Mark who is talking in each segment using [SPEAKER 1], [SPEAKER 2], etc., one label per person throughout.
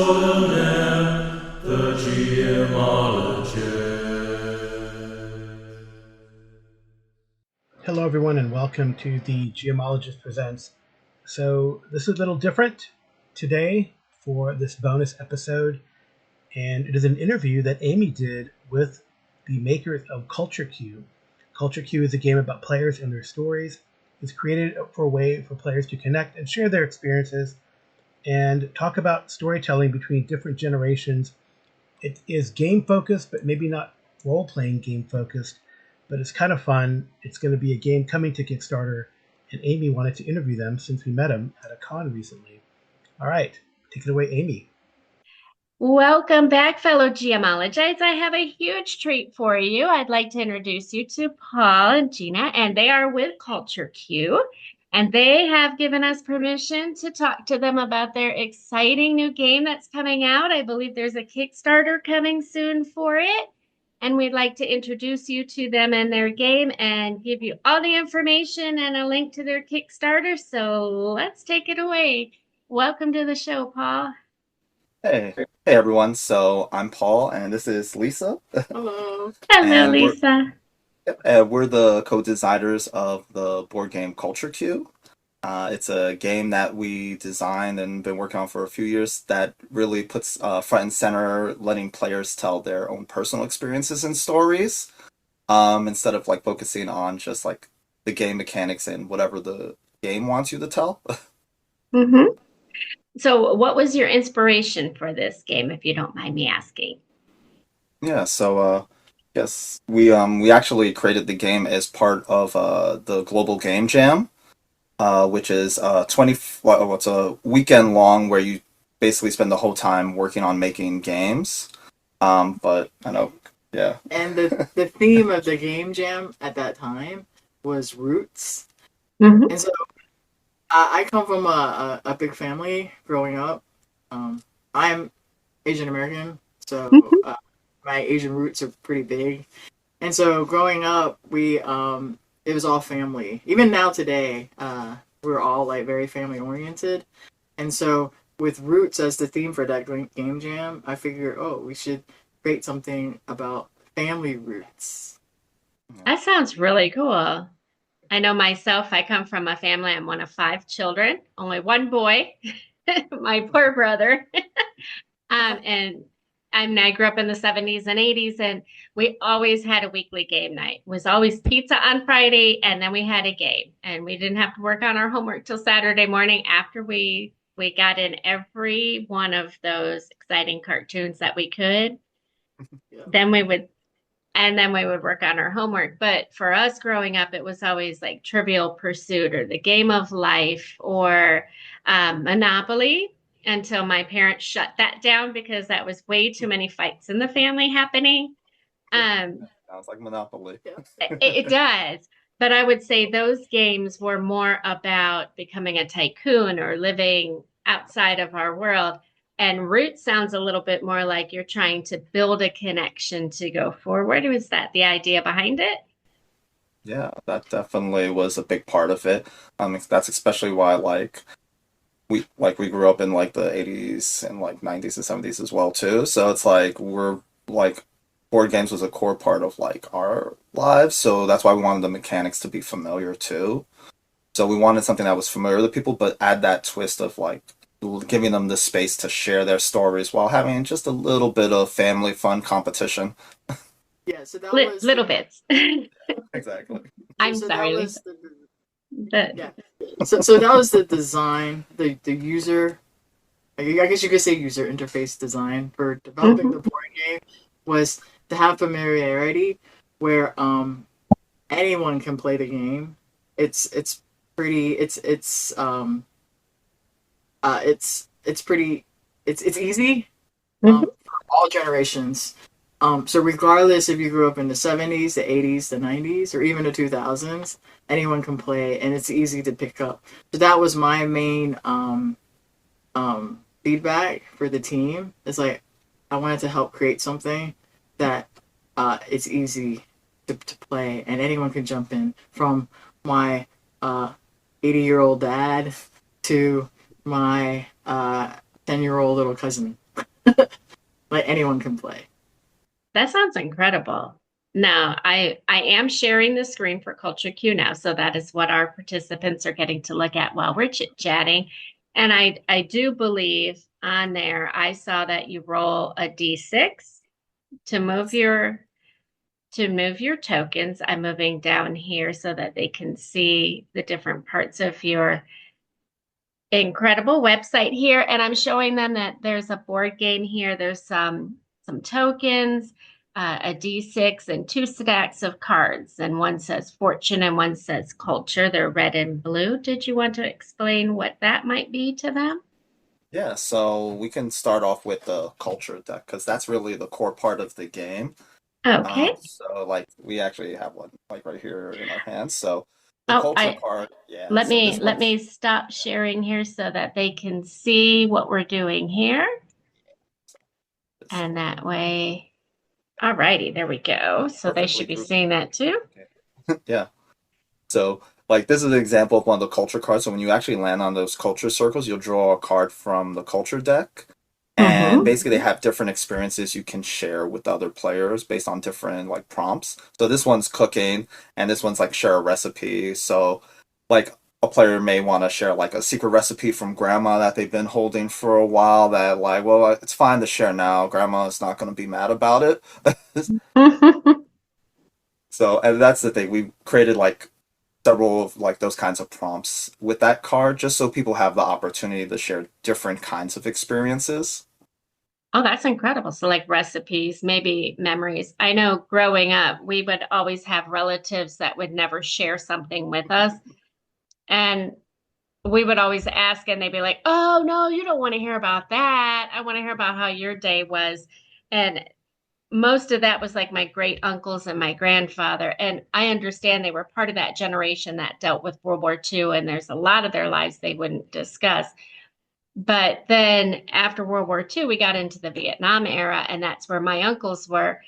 [SPEAKER 1] extraordinaire, the gemologist.
[SPEAKER 2] Hello, everyone, and welcome to the Geomologist Presents. So, this is a little different today for this bonus episode, and it is an interview that Amy did with the makers of Culture Q. Culture Q is a game about players and their stories. It's created for a way for players to connect and share their experiences and talk about storytelling between different generations. It is game focused, but maybe not role playing game focused, but it's kind of fun. It's going to be a game coming to Kickstarter, and Amy wanted to interview them since we met them at a con recently. All right, take it away, Amy.
[SPEAKER 3] Welcome back, fellow geomologites. I have a huge treat for you. I'd like to introduce you to Paul and Gina, and they are with Culture Q, and they have given us permission to talk to them about their exciting new game that's coming out. I believe there's a Kickstarter coming soon for it, and we'd like to introduce you to them and their game and give you all the information and a link to their Kickstarter. So let's take it away. Welcome to the show, Paul.
[SPEAKER 4] Hey everyone. So I'm Paul, and this is Lisa.
[SPEAKER 5] Hello.
[SPEAKER 3] Hello,
[SPEAKER 4] And
[SPEAKER 3] Lisa.
[SPEAKER 4] we're the co-designers of the board game Culture Q. It's a game that we designed and been working on for a few years that really puts front and center letting players tell their own personal experiences and stories, instead of like focusing on just like the game mechanics and whatever the game wants you to tell.
[SPEAKER 3] hmm So, what was your inspiration for this game, if you don't mind me asking?
[SPEAKER 4] Yeah, so yes, we actually created the game as part of the Global Game Jam, which is 20 well, it's a weekend long where you basically spend the whole time working on making games. But I know, yeah.
[SPEAKER 5] And the theme of the game jam at that time was roots.
[SPEAKER 3] hmm
[SPEAKER 5] And so I come from a big family growing up. I'm Asian American, so
[SPEAKER 3] hmm
[SPEAKER 5] my Asian roots are pretty big. And so growing up, we it was all family. Even now today, we're all like very family oriented. And so with roots as the theme for that game jam, I figured, oh, we should create something about family roots.
[SPEAKER 3] That sounds really cool. I know myself, I come from a family, I'm one of five children, only one boy, my poor brother. And I grew up in the 70s and 80s, and we always had a weekly game night. It was always pizza on Friday, and then we had a game. And we didn't have to work on our homework till Saturday morning after we got in every one of those exciting cartoons that we could.
[SPEAKER 5] Yeah.
[SPEAKER 3] Then we would and then we would work on our homework. But for us growing up, it was always like Trivial Pursuit or the Game of Life or Monopoly until my parents shut that down because that was way too many fights in the family happening. Um,
[SPEAKER 4] Sounds like Monopoly.
[SPEAKER 5] Yeah.
[SPEAKER 3] it does. But I would say those games were more about becoming a tycoon or living outside of our world. And Root sounds a little bit more like you're trying to build a connection to go forward. Was that the idea behind it?
[SPEAKER 4] Yeah, that definitely was a big part of it. That's especially why we grew up in like the 80s and like 90s and 70s as well too. So it's like we're like board games was a core part of like our lives. So that's why we wanted the mechanics to be familiar too. So we wanted something that was familiar to people, but add that twist of like giving them the space to share their stories while having just a little bit of family fun competition.
[SPEAKER 5] Yeah, so that was
[SPEAKER 3] Little bits.
[SPEAKER 4] Exactly.
[SPEAKER 3] I'm
[SPEAKER 5] so
[SPEAKER 3] sorry,
[SPEAKER 5] that
[SPEAKER 3] Lisa.
[SPEAKER 5] was
[SPEAKER 3] But
[SPEAKER 5] yeah. So that was the design, the user. I guess you could say user interface design for developing the board game was to have familiarity where anyone can play the game. It's pretty it's pretty it's easy
[SPEAKER 3] Mhm.
[SPEAKER 5] for all generations. So regardless if you grew up in the 70s, the 80s, the 90s, or even the 2000s, anyone can play, and it's easy to pick up. So that was my main feedback for the team. It's like I wanted to help create something that it's easy to play, and anyone can jump in, from my 80-year-old dad to my 10-year-old little cousin. Like anyone can play.
[SPEAKER 3] That sounds incredible. Now, I am sharing the screen for Culture Q now, so that is what our participants are getting to look at while we're chit-chatting. And I do believe on there I saw that you roll a D6 to move your tokens. I'm moving down here so that they can see the different parts of your incredible website here. And I'm showing them that there's a board game here. There's some tokens, a D6, and 2 stacks of cards. And one says fortune and one says culture. They're red and blue. Did you want to explain what that might be to them?
[SPEAKER 4] Yeah, so we can start off with the culture deck because that's really the core part of the game.
[SPEAKER 3] Okay.
[SPEAKER 4] So like we actually have one like right here in our hands. So the
[SPEAKER 3] Oh,
[SPEAKER 4] culture card, yeah.
[SPEAKER 3] let
[SPEAKER 4] So this
[SPEAKER 3] let
[SPEAKER 4] one's
[SPEAKER 3] me stop sharing here so that they can see what we're doing here. And that way, all righty, there we go. So they
[SPEAKER 4] perfectly
[SPEAKER 3] should be
[SPEAKER 4] grouped.
[SPEAKER 3] seeing that too.
[SPEAKER 4] Yeah. So like this is an example of one of the culture cards. So when you actually land on those culture circles, you'll draw a card from the culture deck. And basically they have different experiences you can share with other players based on different like prompts. So this one's cooking and this one's like share a recipe. So like a player may want to share like a secret recipe from grandma that they've been holding for a while that like, well, it's fine to share now. Grandma's not going to be mad about it. So, and that's the thing. We created like several of like those kinds of prompts with that card just so people have the opportunity to share different kinds of experiences.
[SPEAKER 3] Oh, that's incredible. So, like recipes, maybe memories. I know growing up, we would always have relatives that would never share something with us. And we would always ask, and they'd be like, oh, no, you don't want to hear about that. I want to hear about how your day was. And most of that was like my great uncles and my grandfather. And I understand they were part of that generation that dealt with World War II, and there's a lot of their lives they wouldn't discuss. But then after World War II, we got into the Vietnam era, and that's where my uncles were.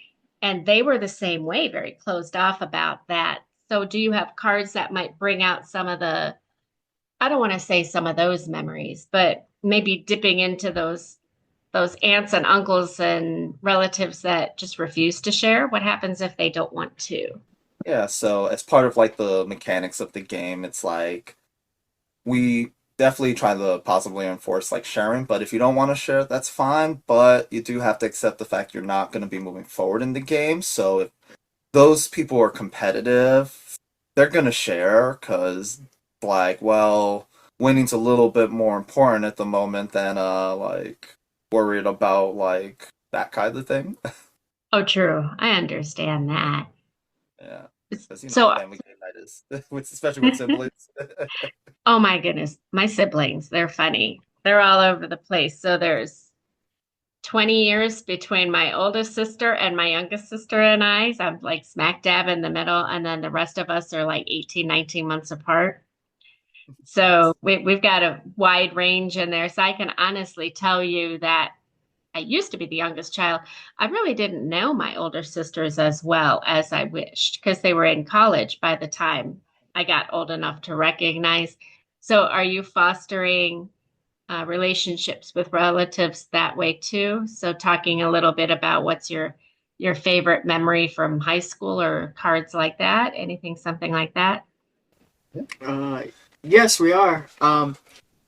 [SPEAKER 3] And they were the same way, very closed off about that. So, do you have cards that might bring out some of the, I don't want to say some of those memories, but maybe dipping into those aunts and uncles and relatives that just refuse to share? What happens if they don't want to?
[SPEAKER 4] Yeah, so as part of like the mechanics of the game, it's like we definitely try to positively enforce like sharing, but if you don't want to share, that's fine, but you do have to accept the fact you're not going to be moving forward in the game. So if those people are competitive, they're going to share because like, well, winning's a little bit more important at the moment than like worried about like that kind of thing.
[SPEAKER 3] Oh, true. I understand that.
[SPEAKER 4] Yeah. Because you know
[SPEAKER 3] So,
[SPEAKER 4] how family game night is, especially with siblings.
[SPEAKER 3] oh my goodness, my siblings, they're funny. They're all over the place. So there's 20 years between my oldest sister and my youngest sister and I. So I'm like smack dab in the middle. And then the rest of us are like 18, 19 months apart. So we've got a wide range in there. So I can honestly tell you that I used to be the youngest child. I really didn't know my older sisters as well as I wished because they were in college by the time I got old enough to recognize. So, are you fostering relationships with relatives that way too? So, talking a little bit about what's your favorite memory from high school or cards like that, anything, something like that.
[SPEAKER 5] Uh, yes, we are.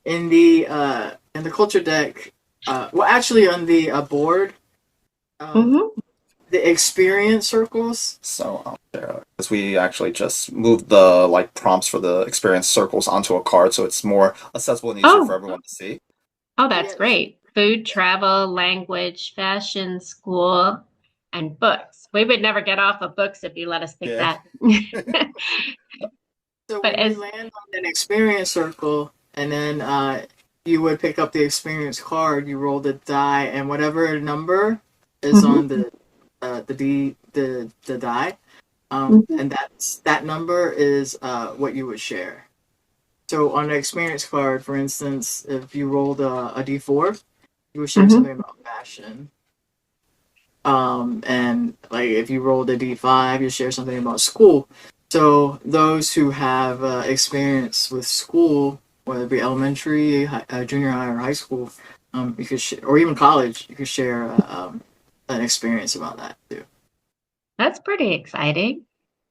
[SPEAKER 5] In the culture deck, well, actually on the board,
[SPEAKER 3] Mm-hmm.
[SPEAKER 5] the experience circles.
[SPEAKER 4] So because we actually just moved the like prompts for the experience circles onto a card, so it's more accessible and easier for
[SPEAKER 3] Oh,
[SPEAKER 4] everyone to see.
[SPEAKER 3] oh, that's
[SPEAKER 5] Yes.
[SPEAKER 3] great. Food, travel, language, fashion, school, and books. We would never get off of books if you let us pick
[SPEAKER 4] Yeah.
[SPEAKER 3] that.
[SPEAKER 5] So
[SPEAKER 3] But
[SPEAKER 5] when you
[SPEAKER 3] as
[SPEAKER 5] land on an experience circle, and then you would pick up the experience card, you roll the die, and whatever number is
[SPEAKER 3] Mhm.
[SPEAKER 5] on the die,
[SPEAKER 3] Mhm.
[SPEAKER 5] and that number is what you would share. So on an experience card, for instance, if you rolled a d4, you would share
[SPEAKER 3] Mhm.
[SPEAKER 5] something about fashion. And like if you rolled a d5, you share something about school. So those who have experience with school, whether it be elementary, junior high, or high school, you could or even college, you could share an experience about that too.
[SPEAKER 3] That's pretty exciting.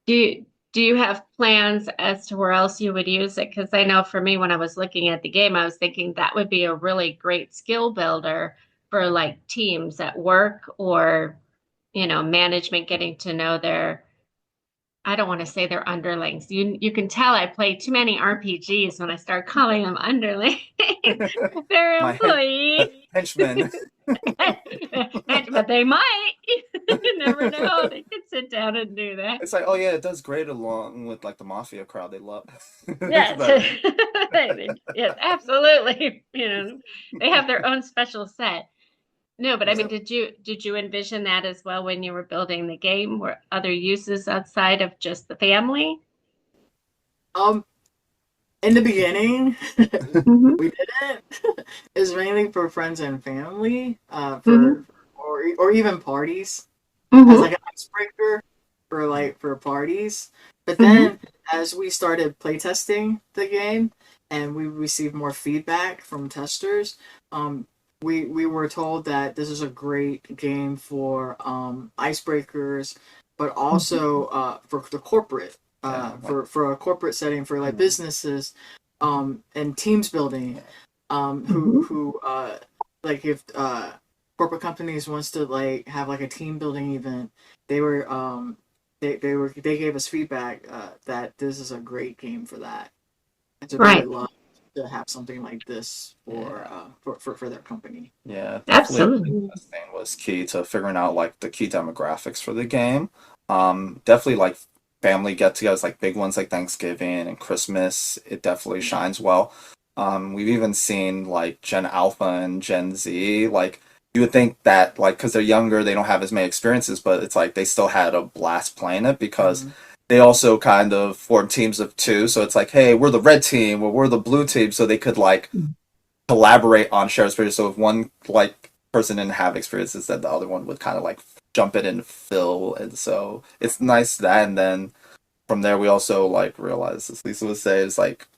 [SPEAKER 3] Do you have plans as to where else you would use it? Because I know for me, when I was looking at the game, I was thinking that would be a really great skill builder for like teams at work or, management getting to know their, I don't want to say they're underlings. You can tell I play too many RPGs when I start calling them underlings. They're
[SPEAKER 4] My
[SPEAKER 3] employees.
[SPEAKER 4] henchmen.
[SPEAKER 3] But they might. You never know. They could sit down and do that.
[SPEAKER 4] It's like, oh yeah, it does great along with like the mafia crowd. They love.
[SPEAKER 3] Yes. Yes, absolutely. They have their own special set. No, but I mean, did you envision that as well when you were building the game? Were other uses outside of just the family?
[SPEAKER 5] Um, in the beginning,
[SPEAKER 3] Mm-hmm.
[SPEAKER 5] we didn't. It's mainly for friends and family,
[SPEAKER 3] Mhm.
[SPEAKER 5] or even parties as
[SPEAKER 3] Mm-hmm.
[SPEAKER 5] like an icebreaker for parties. But
[SPEAKER 3] Mm-hmm.
[SPEAKER 5] then as we started playtesting the game and we received more feedback from testers, um, we were told that this is a great game for icebreakers, but also for the corporate
[SPEAKER 4] Yeah, like
[SPEAKER 5] for a corporate setting for like businesses and teams building
[SPEAKER 3] Mm-hmm.
[SPEAKER 5] who like if corporate companies wants to like have like a team building event, they were they gave us feedback that this is a great game for that, and so they would
[SPEAKER 3] Right.
[SPEAKER 5] love to have something like this for
[SPEAKER 4] yeah,
[SPEAKER 5] for their company.
[SPEAKER 4] yeah. Definitely,
[SPEAKER 3] Absolutely.
[SPEAKER 4] testing was key to figuring out like the key demographics for the game. Definitely like family get-togethers, like big ones like Thanksgiving and Christmas. It definitely shines well. We've even seen like Gen Alpha and Gen Z. Like you would think that like because they're younger, they don't have as many experiences, but it's like they still had a blast playing it because
[SPEAKER 5] Mm-hmm.
[SPEAKER 4] they also kind of formed teams of two. So it's like, hey, we're the red team or we're the blue team, so they could like collaborate on shared experience. So if one like person didn't have experiences, then the other one would kind of like jump in and fill. And so it's nice that. And then from there, we also like realized, as Lisa would say, is like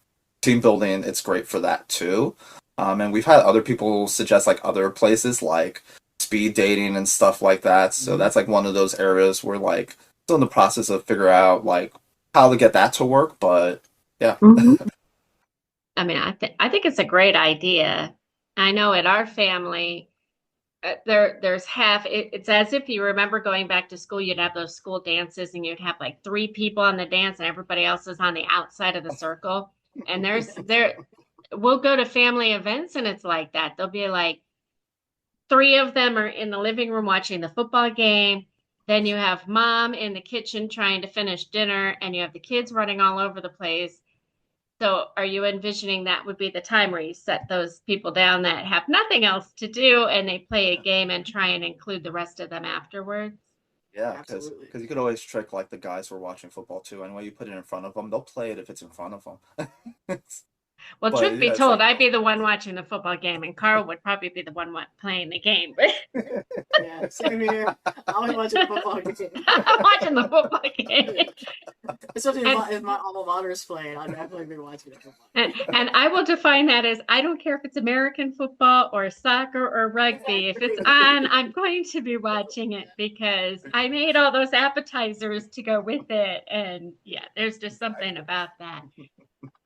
[SPEAKER 4] team building. It's great for that too. And we've had other people suggest like other places like speed dating and stuff like that. So
[SPEAKER 5] Mm-hmm.
[SPEAKER 4] that's like one of those areas where like still in the process of figure out like how to get that to work. But yeah,
[SPEAKER 3] Mm-hmm. I mean, I think it's a great idea. I know at our family, there's it's as if you remember going back to school, you'd have those school dances and you'd have like three people on the dance and everybody else is on the outside of the circle. And we'll go to family events and it's like that. There'll be like three of them are in the living room watching the football game. Then you have mom in the kitchen trying to finish dinner, and you have the kids running all over the place. So, are you envisioning that would be the time where you set those people down that have nothing else to do and they play a game and try and include the rest of them afterwards?
[SPEAKER 4] yeah, because
[SPEAKER 5] Absolutely.
[SPEAKER 4] you could always trick like the guys who are watching football too. Anyway, you put it in front of them, they'll play it if it's in front of them.
[SPEAKER 3] Well,
[SPEAKER 4] But
[SPEAKER 3] truth be
[SPEAKER 4] yeah, it's
[SPEAKER 3] told,
[SPEAKER 4] like
[SPEAKER 3] I'd be the one watching the football game, and Carl would probably be the one playing the game.
[SPEAKER 5] Yeah, same here. I always watch a football game.
[SPEAKER 3] Watching the football game.
[SPEAKER 5] Especially
[SPEAKER 3] And
[SPEAKER 5] if my alma mater is playing, I'll definitely be watching the football
[SPEAKER 3] And
[SPEAKER 5] game.
[SPEAKER 3] and I will define that as I don't care if it's American football or soccer or rugby. If it's
[SPEAKER 5] Exactly.
[SPEAKER 3] on, I'm going to be watching it because I made all those appetizers to go with it. And yeah, there's just something about that.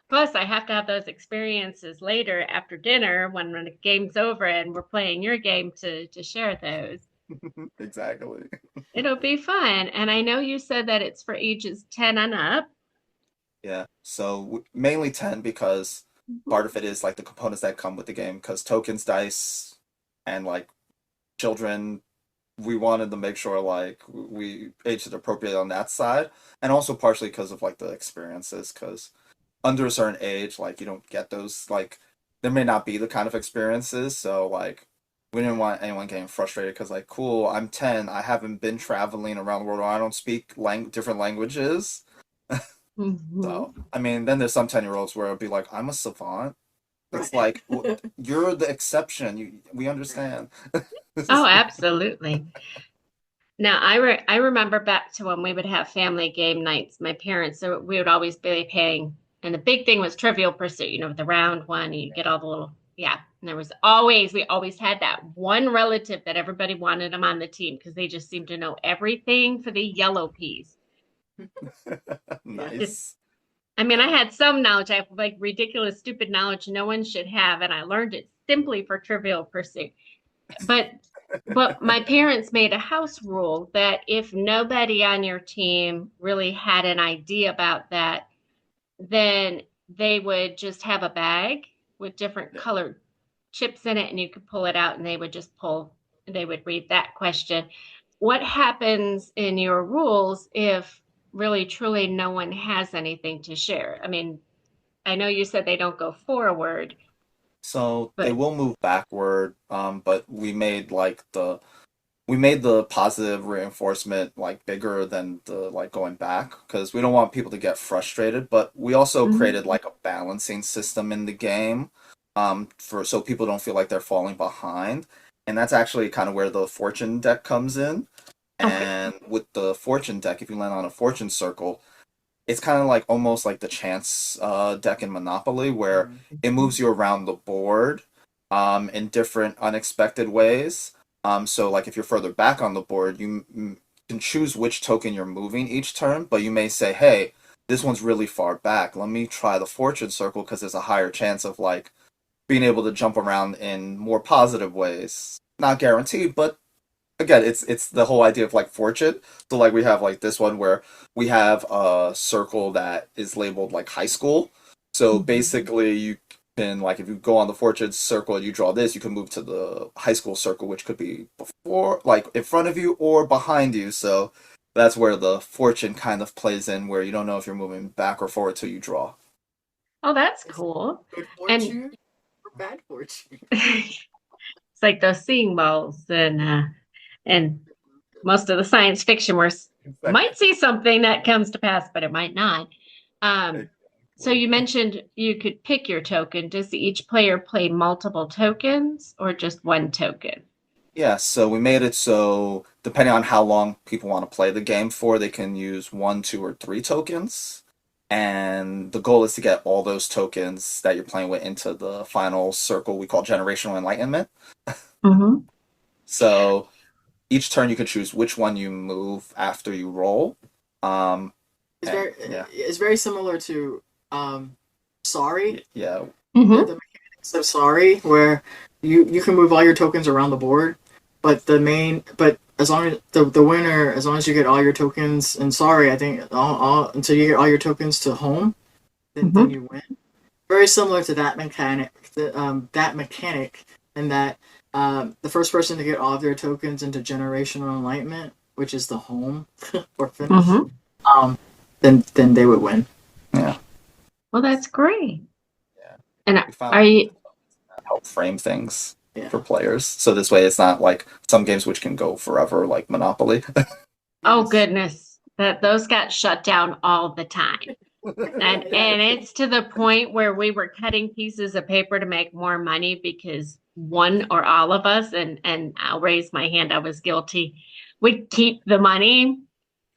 [SPEAKER 3] Plus, I have to have those experiences later after dinner when the game's over and we're playing your game to share those.
[SPEAKER 4] exactly.
[SPEAKER 3] It'll be fun. And I know you said that it's for ages 10 and up.
[SPEAKER 4] Yeah. So mainly 10 because part of it is like the components that come with the game because tokens, dice, and like children, we wanted to make sure like we aged it appropriate on that side, and also partially because of like the experiences because under a certain age, like you don't get those like there may not be the kind of experiences. So like we didn't want anyone getting frustrated because like cool, I'm 10, I haven't been traveling around the world, or I don't speak different languages.
[SPEAKER 3] Mhm.
[SPEAKER 4] So I mean, then there's some 10-year-olds where it'll be like, I'm a savant. It's like you're the exception. We understand.
[SPEAKER 3] Oh, absolutely. Now, I remember back to when we would have family game nights. My parents, so we would always be paying, and the big thing was Trivial Pursuit. The round one, you get all the little Yeah, and we always had that one relative that everybody wanted them on the team because they just seemed to know everything for the yellow peas.
[SPEAKER 5] Yeah.
[SPEAKER 4] Nice.
[SPEAKER 3] I mean, I had some knowledge. I have like ridiculous, stupid knowledge no one should have, and I learned it simply for Trivial Pursuit. But my parents made a house rule that if nobody on your team really had an idea about that, then they would just have a bag with different
[SPEAKER 4] Yeah.
[SPEAKER 3] colored chips in it, and you could pull it out, and they would read that question. What happens in your rules if really truly no one has anything to share? I mean, I know you said they don't go forward,
[SPEAKER 4] So they
[SPEAKER 3] but
[SPEAKER 4] will move backward, but we made the positive reinforcement like bigger than the like going back because we don't want people to get frustrated. But we also
[SPEAKER 3] Mhm.
[SPEAKER 4] created like a balancing system in the game, for so people don't feel like they're falling behind. And that's actually kind of where the fortune deck comes in.
[SPEAKER 3] Okay.
[SPEAKER 4] And with the fortune deck, if you land on a fortune circle, it's kind of like almost like the chance deck in Monopoly, where it moves you around the board in different unexpected ways. So, like if you're further back on the board, can choose which token you're moving each turn, but you may say, "Hey, this one's really far back. Let me try the fortune circle because there's a higher chance of like being able to jump around in more positive ways." Not guaranteed, but again, it's the whole idea of like fortune. So like we have like this one where we have a circle that is labeled like high school. So basically you can like if you go on the fortune circle and you draw this, you can move to the high school circle, which could be before like in front of you or behind you. So that's where the fortune kind of plays in where you don't know if you're moving back or forward till you draw.
[SPEAKER 3] Oh, that's
[SPEAKER 5] Is it
[SPEAKER 3] cool.
[SPEAKER 5] good
[SPEAKER 3] And
[SPEAKER 5] fortune or bad fortune?
[SPEAKER 3] it's like those seeing balls and most of the science fiction where
[SPEAKER 4] Exactly.
[SPEAKER 3] might see something that comes to pass, but it might not. Um, so
[SPEAKER 4] Exactly.
[SPEAKER 3] you mentioned you could pick your token. Does each player play multiple tokens or just one token?
[SPEAKER 4] Yeah, so we made it so depending on how long people want to play the game for, they can use one, two, or three tokens. And the goal is to get all those tokens that you're playing with into the final circle we call generational enlightenment.
[SPEAKER 3] Mm-hmm.
[SPEAKER 4] So each turn you can choose which one you move after you roll. Um,
[SPEAKER 5] It's
[SPEAKER 4] and
[SPEAKER 5] very
[SPEAKER 4] yeah,
[SPEAKER 5] it's very similar to Sorry.
[SPEAKER 4] yeah,
[SPEAKER 3] Mm-hmm.
[SPEAKER 5] The mechanics of Sorry, where you can move all your tokens around the board, but as long as the winner, as long as you get all your tokens in Sorry, I think all until you get all your tokens to home, then
[SPEAKER 3] Mm-hmm.
[SPEAKER 5] you win. Very similar to that mechanic, that mechanic, and that the first person to get all of their tokens into generational enlightenment, which is the home or finish,
[SPEAKER 3] Mm-hmm.
[SPEAKER 5] um, then they would win.
[SPEAKER 4] yeah,
[SPEAKER 3] Well, that's great.
[SPEAKER 4] yeah.
[SPEAKER 3] And
[SPEAKER 4] We found
[SPEAKER 3] are you?
[SPEAKER 4] that help frame things
[SPEAKER 5] Yeah.
[SPEAKER 4] for players. So this way it's not like some games which can go forever, like Monopoly.
[SPEAKER 3] Oh
[SPEAKER 5] Yes.
[SPEAKER 3] goodness, that those got shut down all the time. And it's to the point where we were cutting pieces of paper to make more money because one or all of us, and I'll raise my hand, I was guilty, would keep the money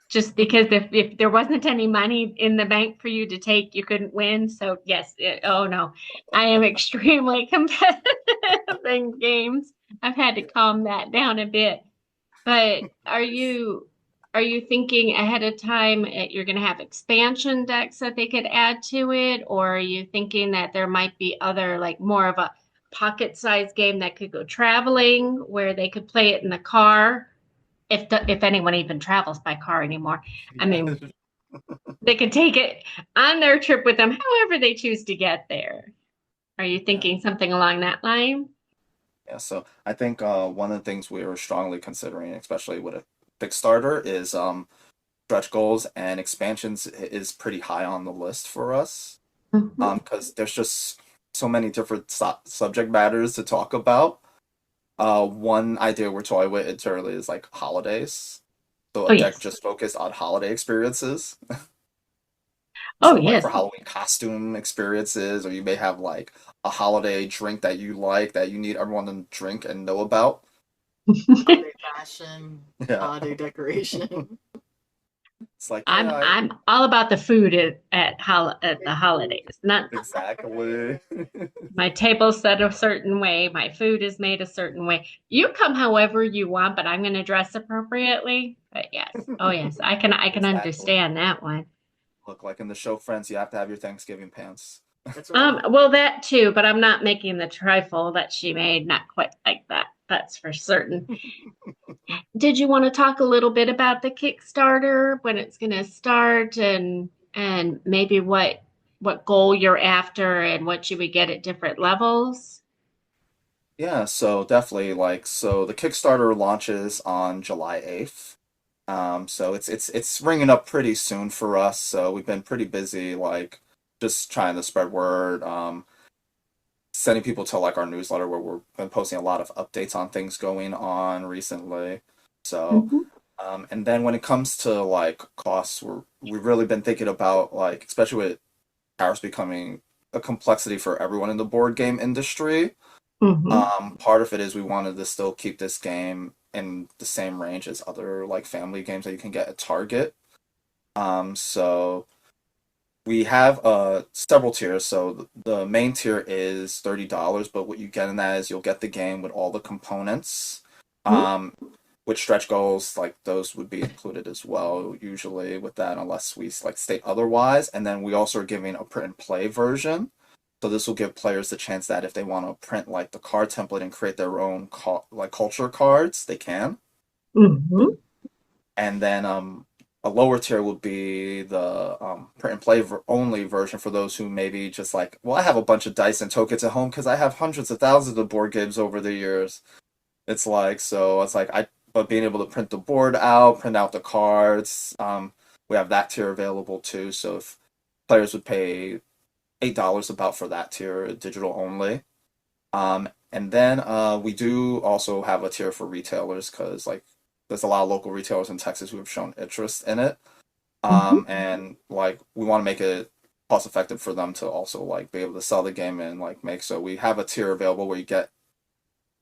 [SPEAKER 3] just because if there wasn't any money in the bank for you to take, you couldn't win. So yes, oh no, I am extremely competitive in games. I've had to calm that down a bit. But are you thinking ahead of time you're going to have expansion decks that they could add to it, or are you thinking that there might be other like more of a pocket size game that could go traveling where they could play it in the car if anyone even travels by car anymore? I
[SPEAKER 4] Yeah.
[SPEAKER 3] mean, they could take it on their trip with them however they choose to get there. Are you
[SPEAKER 4] Yeah.
[SPEAKER 3] thinking something along that line?
[SPEAKER 4] Yeah, so I think one of the things we were strongly considering, especially with a Kickstarter, is stretch goals and expansions is pretty high on the list for us.
[SPEAKER 3] Mhm.
[SPEAKER 4] Because there's just so many different subject matters to talk about. One idea we're toying with internally is like holidays. So
[SPEAKER 3] Oh
[SPEAKER 4] a deck
[SPEAKER 3] yes.
[SPEAKER 4] just focused on holiday experiences.
[SPEAKER 3] Oh
[SPEAKER 4] So like
[SPEAKER 3] yes.
[SPEAKER 4] for Halloween costume experiences, or you may have like a holiday drink that you like that you need everyone to drink and know about.
[SPEAKER 5] Holiday fashion,
[SPEAKER 4] Yeah.
[SPEAKER 5] holiday decoration.
[SPEAKER 4] It's like,
[SPEAKER 3] I'm
[SPEAKER 4] yeah,
[SPEAKER 3] I'm all about the food at the holidays. Not
[SPEAKER 4] exactly.
[SPEAKER 3] my table's set a certain way, my food is made a certain way. You come however you want, but I'm going to dress appropriately. But yes, oh yes, I can
[SPEAKER 4] Exactly.
[SPEAKER 3] understand that one.
[SPEAKER 4] Look, like in the show Friends, you have to have your Thanksgiving pants.
[SPEAKER 5] That's right.
[SPEAKER 3] Well, that too, but I'm not making the trifle that she made, not quite like that. That's for certain. Did you want to talk a little bit about the Kickstarter, when it's going to start, and maybe what goal you're after and what you would get at different levels?
[SPEAKER 4] Yeah, so definitely so the Kickstarter launches on July 8th. So it's ringing up pretty soon for us. So we've been pretty busy, like just trying to spread word, sending people to like our newsletter where we've been posting a lot of updates on things going on recently. So,
[SPEAKER 3] Mhm.
[SPEAKER 4] and then when it comes to like costs, we've really been thinking about like, especially with tariffs becoming a complexity for everyone in the board game industry.
[SPEAKER 3] Mhm.
[SPEAKER 4] Part of it is we wanted to still keep this game in the same range as other like family games that you can get at Target. So we have several tiers. So the main tier is $30, but what you get in that is you'll get the game with all the components. Um, with stretch goals, like those would be included as well, usually with that, unless we like state otherwise. And then we also are giving a print and play version. So this will give players the chance that if they want to print like the card template and create their own like culture cards, they can.
[SPEAKER 3] Mhm.
[SPEAKER 4] And then a lower tier would be the print and play only version for those who maybe just like, well, I have a bunch of dice and tokens at home because I have hundreds of thousands of board games over the years. It's like, so it's like but being able to print the board out, print out the cards, we have that tier available too. So if players would pay $8 about for that tier, digital only. And then we do also have a tier for retailers because like there's a lot of local retailers in Texas who have shown interest in it.
[SPEAKER 3] Mhm.
[SPEAKER 4] And like we want to make it cost effective for them to also like be able to sell the game and like make so we have a tier available where you get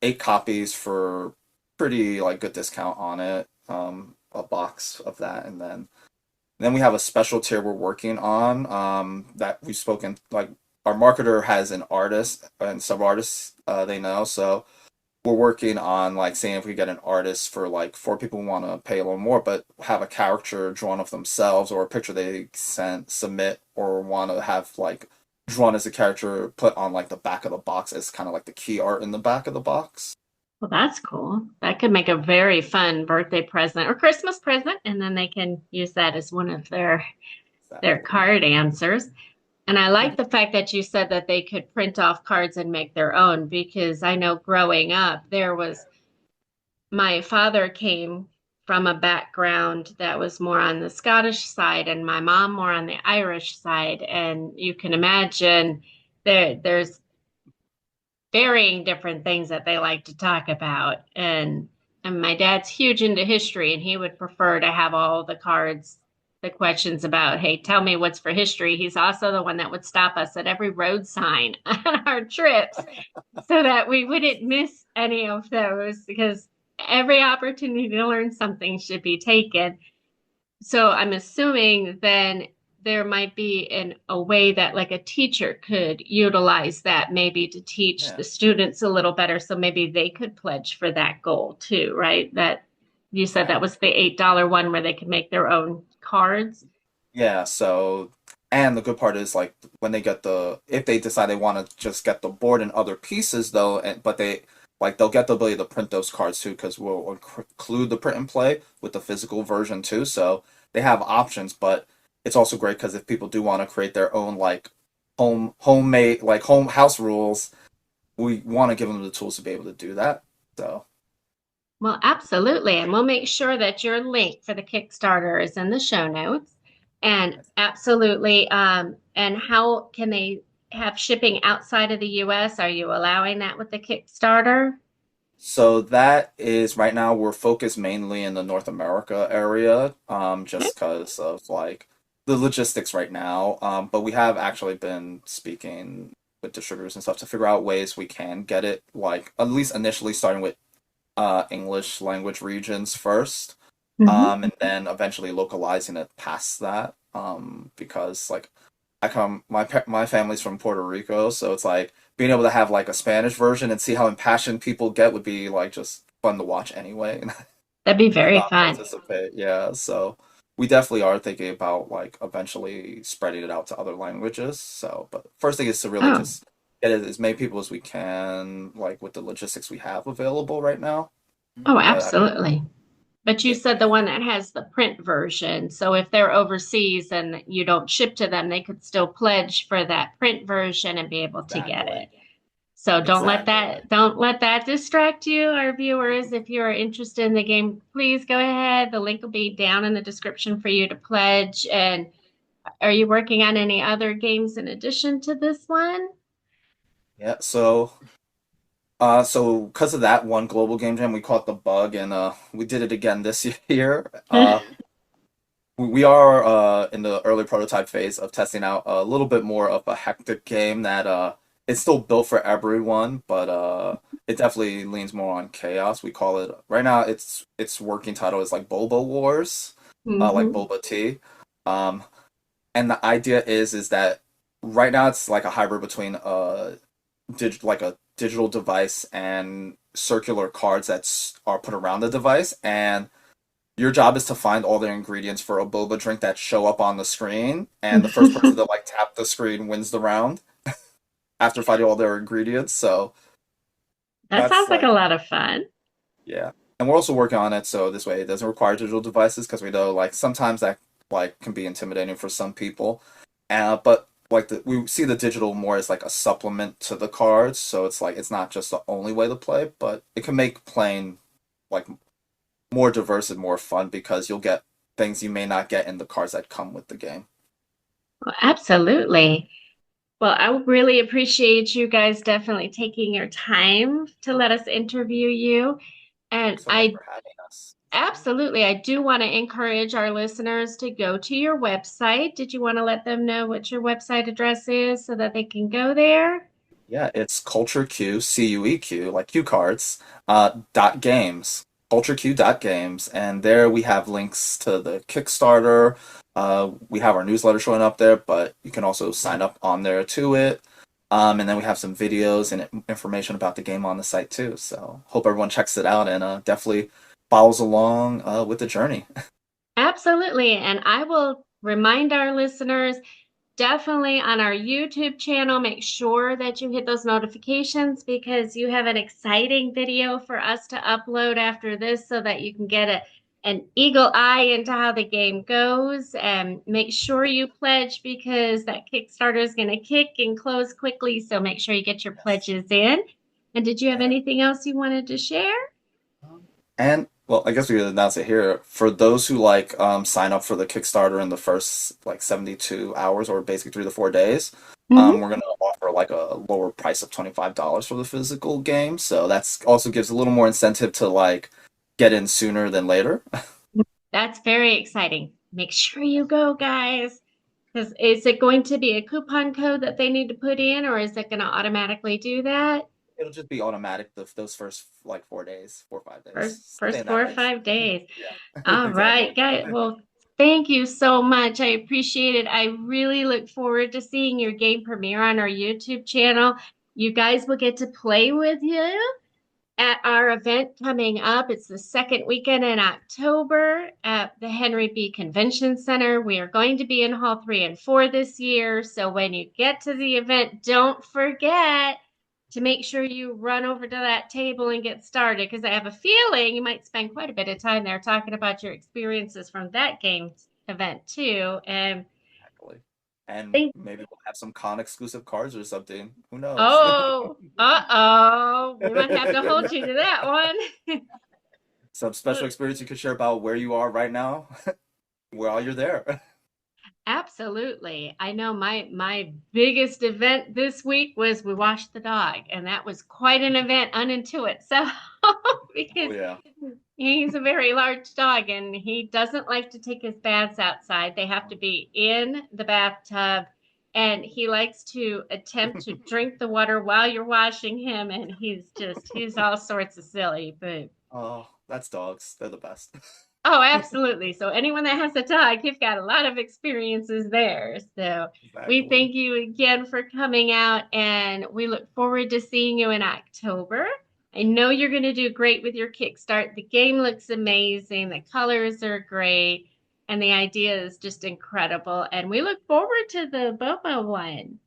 [SPEAKER 4] 8 copies for pretty like good discount on it. A box of that, and then we have a special tier we're working on. That we've spoken like our marketer has an artist and some artists they know, so we're working on like seeing if we get an artist for people who want to pay a little more, but have a character drawn of themselves or a picture they submit or want to have like drawn as a character put on like the back of the box as kind of like the key art in the back of the box.
[SPEAKER 3] Well, that's cool. That could make a very fun birthday present or Christmas present, and then they can use that as one of their
[SPEAKER 4] Exactly.
[SPEAKER 3] card answers. And I like the fact that you said that they could print off cards and make their own, because I know growing up, my father came from a background that was more on the Scottish side and my mom more on the Irish side. And you can imagine there's varying different things that they like to talk about. And my dad's huge into history, and he would prefer to have all the cards, the questions about, hey, tell me what's for history. He's also the one that would stop us at every road sign on our trips so that we wouldn't miss any of those, because every opportunity to learn something should be taken. So I'm assuming then there might be a way that like a teacher could utilize that maybe to teach
[SPEAKER 4] Yeah.
[SPEAKER 3] the students a little better. So maybe they could pledge for that goal too, right? That you said
[SPEAKER 4] Yeah.
[SPEAKER 3] that was the $8 one where they could make their own cards.
[SPEAKER 4] Yeah, so and the good part is like when they get if they decide they want to just get the board and other pieces though, but they'll get the ability to print those cards too because we'll include the print and play with the physical version too. So they have options, but it's also great because if people do want to create their own like homemade like home house rules, we want to give them the tools to be able to do that. So
[SPEAKER 3] Well, absolutely. And we'll make sure that your link for the Kickstarter is in the show notes. And absolutely. And how can they have shipping outside of the US? Are you allowing that with the Kickstarter?
[SPEAKER 4] So that is right now we're focused mainly in the North America area, just because of like the logistics right now. But we have actually been speaking with distributors and stuff to figure out ways we can get it, like at least initially starting with English language regions first. And then eventually localizing it past that. Because like my family's from Puerto Rico, so it's like being able to have like a Spanish version and see how impassioned people get would be like just fun to watch anyway.
[SPEAKER 3] That'd be
[SPEAKER 4] Even
[SPEAKER 3] very
[SPEAKER 4] not
[SPEAKER 3] fun.
[SPEAKER 4] participate. Yeah, so we definitely are thinking about like eventually spreading it out to other languages. So, but first thing is to really
[SPEAKER 3] Oh,
[SPEAKER 4] just get it as many people as we can, like with the logistics we have available right now.
[SPEAKER 3] oh,
[SPEAKER 4] But I mean,
[SPEAKER 3] absolutely. But you
[SPEAKER 4] it,
[SPEAKER 3] said the one that has the print version. So if they're overseas and you don't ship to them, they could still pledge for that print version and be able to get
[SPEAKER 4] exactly,
[SPEAKER 3] it. So
[SPEAKER 4] exactly.
[SPEAKER 3] don't let that distract you, our viewers. If you are interested in the game, please go ahead. The link will be down in the description for you to pledge. And are you working on any other games in addition to this one?
[SPEAKER 4] Yeah. So because of that one global game jam, we caught the bug, and we did it again this year. We are in the early prototype phase of testing out a little bit more of a hectic game that it's still built for everyone, but it definitely leans more on chaos. We call it right now. Its working title is like Boba Wars, like
[SPEAKER 3] Hmm.
[SPEAKER 4] Boba Tea. Um, and the idea is that right now it's like a hybrid between a digital device and circular cards are put around the device, and your job is to find all the ingredients for a boba drink that show up on the screen, and the first person to like tap the screen wins the round after finding all their ingredients. So
[SPEAKER 3] That
[SPEAKER 4] that's
[SPEAKER 3] sounds like a
[SPEAKER 4] like,
[SPEAKER 3] lot of fun.
[SPEAKER 4] yeah. And we're also working on it so this way it doesn't require digital devices because we know like sometimes that like can be intimidating for some people. But like we see the digital more as like a supplement to the cards, so it's like it's not just the only way to play, but it can make playing like more diverse and more fun because you'll get things you may not get in the cards that come with the game.
[SPEAKER 3] Well, absolutely. Well, I really appreciate you guys definitely taking your time to let us interview you. And
[SPEAKER 4] Thanks so much
[SPEAKER 3] I
[SPEAKER 4] for having us.
[SPEAKER 3] absolutely, I do want to encourage our listeners to go to your website. Did you want to let them know what your website address is so that they can go there?
[SPEAKER 4] Yeah, it's Culture Q, CUEQ, like cue cards, dot games, cultureq dot games, and there we have links to the Kickstarter. We have our newsletter showing up there, but you can also sign up on there to it. And then we have some videos and information about the game on the site too. So hope everyone checks it out and definitely follows along with the journey.
[SPEAKER 3] Absolutely. And I will remind our listeners definitely on our YouTube channel, make sure that you hit those notifications because you have an exciting video for us to upload after this so that you can get an eagle eye into how the game goes. And make sure you pledge because that Kickstarter is going to kick and close quickly. So make sure you get your
[SPEAKER 4] Yes.
[SPEAKER 3] pledges in. And did you have
[SPEAKER 4] And
[SPEAKER 3] anything else you wanted to share?
[SPEAKER 4] And well, I guess we could announce it here. For those who like sign up for the Kickstarter in the first like 72 hours or basically 3 to 4 days,
[SPEAKER 3] Mhm.
[SPEAKER 4] we're gonna offer like a lower price of $25 for the physical game. So that's also gives a little more incentive to like get in sooner than later.
[SPEAKER 3] That's very exciting. Make sure you go, guys. Because is it going to be a coupon code that they need to put in, or is it going to automatically do that?
[SPEAKER 4] It'll just be automatic those first like 4 days, 4 or 5 days, something
[SPEAKER 3] First
[SPEAKER 4] in that
[SPEAKER 3] four or
[SPEAKER 4] range.
[SPEAKER 3] 5 days.
[SPEAKER 4] Yeah,
[SPEAKER 3] All
[SPEAKER 4] exactly.
[SPEAKER 3] right, guys. Well, thank you so much. I appreciate it. I really look forward to seeing your game premiere on our YouTube channel. You guys will get to play with you at our event coming up. It's the second weekend in October at the Henry B. Convention Center. We are going to be in Hall 3 and 4 this year. So when you get to the event, don't forget to make sure you run over to that table and get started because I have a feeling you might spend quite a bit of time there talking about your experiences from that game event too. And
[SPEAKER 4] Exactly. And
[SPEAKER 3] think,
[SPEAKER 4] maybe we'll have some con exclusive cards or something. Who knows?
[SPEAKER 3] oh, uh-oh, we might have to hold you to that one.
[SPEAKER 4] Some special experience you could share about where you are right now while you're there.
[SPEAKER 3] Absolutely. I know my biggest event this week was we washed the dog, and that was quite an event unto itself
[SPEAKER 4] Oh
[SPEAKER 3] because
[SPEAKER 4] yeah.
[SPEAKER 3] he's a very large dog and he doesn't like to take his baths outside. They have to be in the bathtub, and he likes to attempt to drink the water while you're washing him, and he's all sorts of silly, but
[SPEAKER 4] Oh, that's dogs. They're the best.
[SPEAKER 3] Oh, absolutely. So anyone that has a dog, you've got a lot of experiences there. So we
[SPEAKER 4] Exactly.
[SPEAKER 3] thank you again for coming out, and we look forward to seeing you in October. I know you're going to do great with your Kickstart. The game looks amazing. The colors are great, and the idea is just incredible. And we look forward to the Bobo one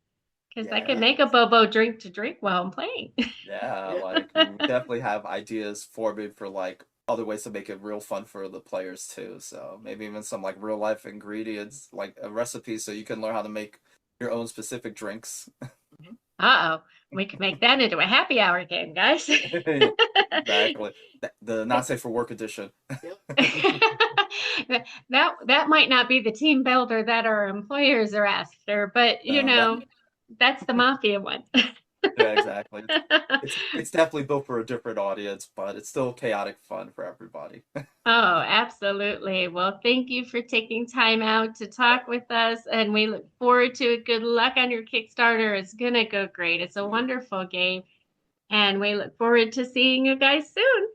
[SPEAKER 3] because I
[SPEAKER 4] Yeah.
[SPEAKER 3] can make a Bobo drink to drink while I'm playing.
[SPEAKER 4] Yeah,
[SPEAKER 5] Yeah.
[SPEAKER 4] like we definitely have ideas forming for like other ways to make it real fun for the players too. So maybe even some like real life ingredients, like a recipe, so you can learn how to make your own specific drinks.
[SPEAKER 3] Uh-oh, we could make that into a happy hour game, guys.
[SPEAKER 4] Exactly. The not safe for work edition.
[SPEAKER 5] Yep.
[SPEAKER 3] That might not be the team builder that our employers are after, but
[SPEAKER 4] No, that
[SPEAKER 3] that's the mafia one.
[SPEAKER 4] yeah, exactly. It's definitely built for a different audience, but it's still chaotic fun for everybody.
[SPEAKER 3] Oh, absolutely. Well, thank you for taking time out to talk with us, and we look forward to it. Good luck on your Kickstarter. It's gonna go great. It's a wonderful game, and we look forward to seeing you guys soon.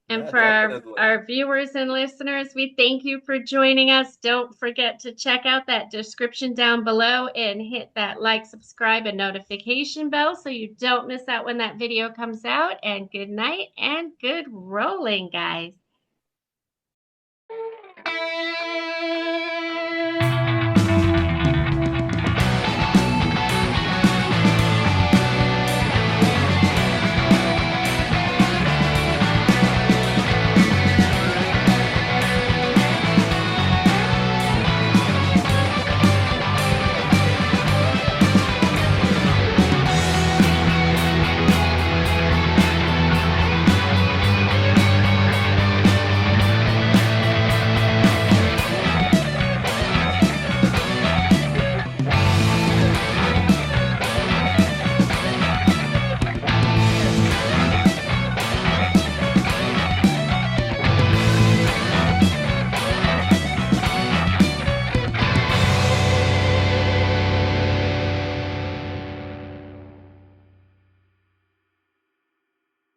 [SPEAKER 3] And
[SPEAKER 4] Yeah,
[SPEAKER 3] for
[SPEAKER 4] definitely.
[SPEAKER 3] our viewers and listeners, we thank you for joining us. Don't forget to check out that description down below and hit that like, subscribe, and notification bell so you don't miss out when that video comes out. And good night and good rolling, guys.